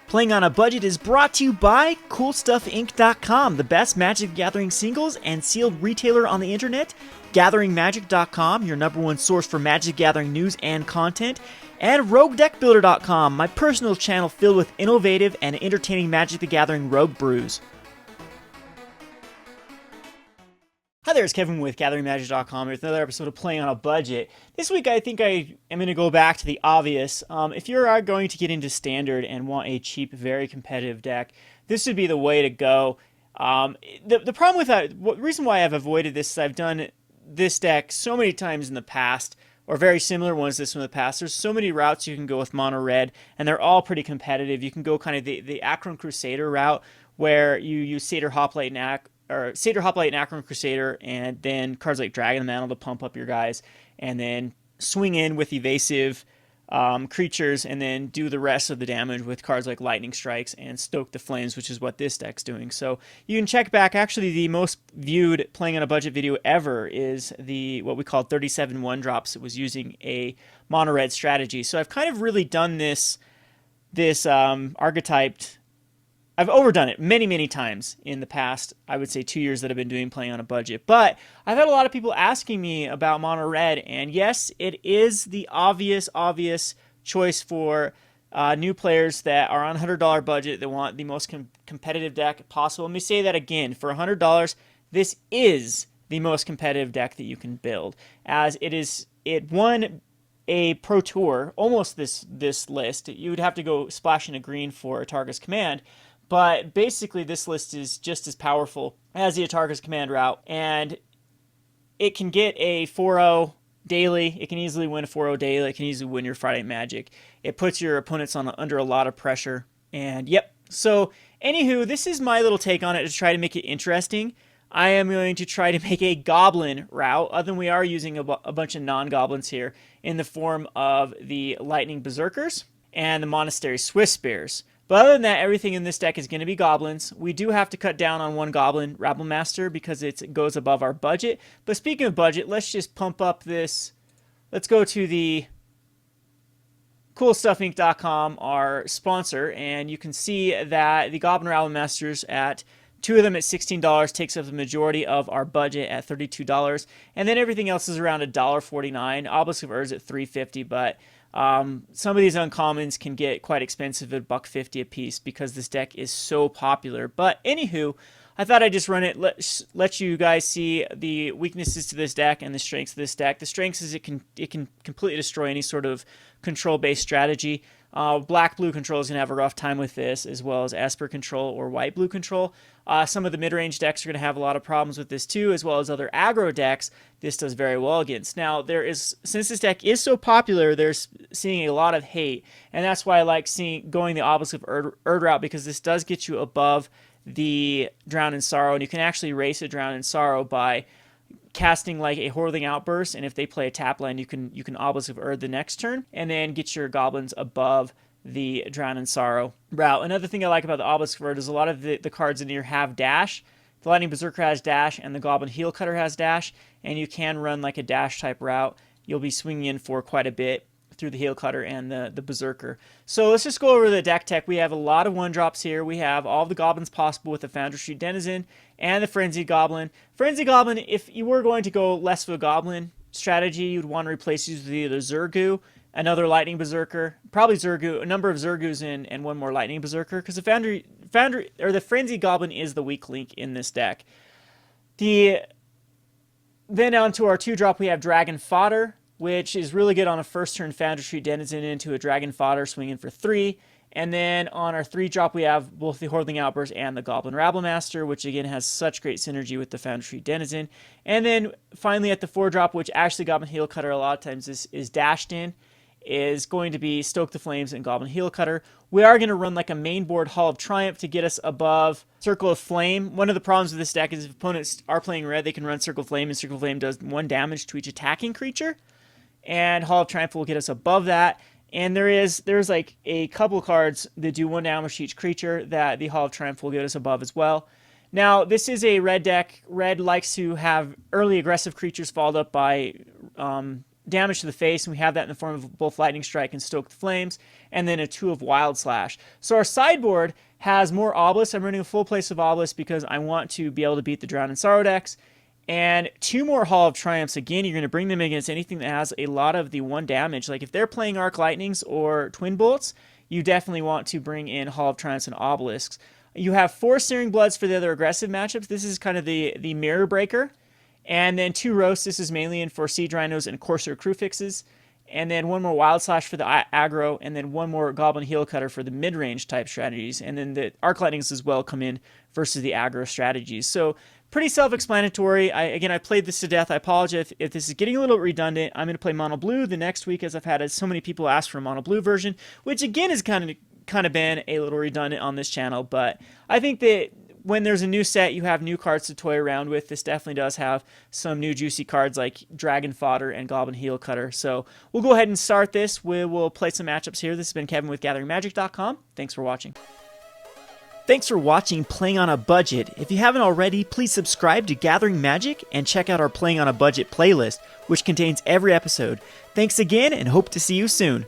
Playing on a Budget is brought to you by CoolStuffInc.com, the best Magic the Gathering singles and sealed retailer on the internet, GatheringMagic.com, your #1 source for Magic the Gathering news and content, and RogueDeckBuilder.com, my personal channel filled with innovative and entertaining Magic the Gathering rogue brews. Hi there, it's Kevin with GatheringMagic.com with another episode of Playing on a Budget. This week I think I am going to go back to the obvious. If you are going to get into Standard and want a cheap, very competitive deck, this would be the way to go. The problem with that, the reason why I've avoided this is I've done this deck so many times in the past, or very similar ones to this one in the past. There's so many routes you can go with mono red, and they're all pretty competitive. You can go kind of the Akron Crusader route, where you use Satyr Hoplite and Akron Crusader, and then cards like Dragon Mantle to pump up your guys, and then swing in with evasive creatures, and then do the rest of the damage with cards like Lightning Strikes and Stoke the Flames, which is what this deck's doing. So you can check back. Actually, the most viewed Playing on a Budget video ever is what we call 37 1-drops. It was using a mono red strategy. So I've kind of really done this archetyped. I've overdone it many, many times in the past, I would say 2 years that I've been doing Playing on a Budget. But I've had a lot of people asking me about mono red, and yes, it is the obvious choice for new players that are on a $100 budget that want the most competitive deck possible. Let me say that again. For $100, this is the most competitive deck that you can build, as it won a Pro Tour, almost this list. You would have to go splash in a green for Atarka's Command. But basically, this list is just as powerful as the Atarka's Command route, and it can get a 4-0 daily. It can easily win a 4-0 daily. It can easily win your Friday Night Magic. It puts your opponents under a lot of pressure. And yep. So, anywho, this is my little take on it to try to make it interesting. I am going to try to make a Goblin route, other than we are using a bunch of non-Goblins here, in the form of the Lightning Berserkers and the Monastery Swiftspears. But other than that, everything in this deck is going to be Goblins. We do have to cut down on one Goblin Rabblemaster because it goes above our budget. But speaking of budget, let's just pump up this. Let's go to the CoolStuffInc.com, our sponsor, and you can see that the Goblin Rabblемasters, at two of them at $16, takes up the majority of our budget at $32. And then everything else is around $1.49. Obelisk of Urd at $3.50, but some of these uncommons can get quite expensive at $1.50 a piece because this deck is so popular. But anywho, I thought I'd just run it, let you guys see the weaknesses to this deck and the strengths of this deck. The strengths is it can completely destroy any sort of control-based strategy. Black-blue control is going to have a rough time with this, as well as Esper control or white-blue control. Some of the mid-range decks are going to have a lot of problems with this too, as well as other aggro decks this does very well against. Now, since this deck is so popular, there's seeing a lot of hate, and that's why I like going the Obelisk of Urd route, because this does get you above the Drown in Sorrow, and you can actually race a Drown in Sorrow by casting like a Hordeling Outburst, and if they play a tap land, you can Obelisk of Urd the next turn, and then get your goblins above the Drown in Sorrow route. Another thing I like about the Obelisk of Urd is a lot of the cards in here have dash. The Lightning Berserker has dash, and the Goblin Heelcutter has dash, and you can run like a dash type route. You'll be swinging in for quite a bit through the Heelcutter and the Berserker. So let's just go over the deck tech. We have a lot of 1-drops here. We have all the Goblins possible with the Foundry Denizen and the Frenzied Goblin. Frenzied Goblin, if you were going to go less of a Goblin strategy, you'd want to replace these with either Zurgu, another Lightning Berserker, probably Zurgu, a number of Zurgus and one more Lightning Berserker, because the Frenzied Goblin is the weak link in this deck. Then on to our 2-drop, we have Dragon Fodder, which is really good on a first turn Foundry Denizen into a Dragon Fodder, swinging for 3. And then on our 3-drop, we have both the Hordeling Outburst and the Goblin Rabblemaster, which again has such great synergy with the Foundry Denizen. And then finally at the 4-drop, which actually Goblin Heelcutter a lot of times is dashed in, is going to be Stoke the Flames and Goblin Heelcutter. We are going to run like a main board Hall of Triumph to get us above Circle of Flame. One of the problems with this deck is if opponents are playing red, they can run Circle of Flame, and Circle of Flame does 1 damage to each attacking creature. And Hall of Triumph will get us above that. And there's like a couple cards that do 1 damage to each creature that the Hall of Triumph will get us above as well. Now, this is a red deck. Red likes to have early aggressive creatures followed up by damage to the face, and we have that in the form of both Lightning Strike and Stoke the Flames, and then a 2 of Wild Slash. So our sideboard has more Obelisks. I'm running a full place of Obelisks because I want to be able to beat the Drown in Sorrow decks. And 2 more Hall of Triumphs. Again, you're going to bring them against anything that has a lot of the 1 damage. Like if they're playing Arc Lightnings or Twin Bolts, you definitely want to bring in Hall of Triumphs and Obelisks. You have 4 Searing Bloods for the other aggressive matchups. This is kind of the mirror breaker. And then 2 Roasts. This is mainly in for Siege Rhinos and Corsair Crew fixes. And then 1 more Wild Slash for the aggro. And then 1 more Goblin Heelcutter for the mid-range type strategies. And then the Arc Lightnings as well come in versus the aggro strategies. So pretty self-explanatory. Again, I played this to death. I apologize if this is getting a little redundant. I'm going to play Mono Blue the next week, as I've had so many people ask for a Mono Blue version, which again is kind of been a little redundant on this channel. But I think that when there's a new set, you have new cards to toy around with. This definitely does have some new juicy cards like Dragon Fodder and Goblin Heelcutter. So we'll go ahead and start this. We'll play some matchups here. This has been Kevin with GatheringMagic.com. Thanks for watching. Thanks for watching Playing on a Budget. If you haven't already, please subscribe to Gathering Magic and check out our Playing on a Budget playlist, which contains every episode. Thanks again, and hope to see you soon.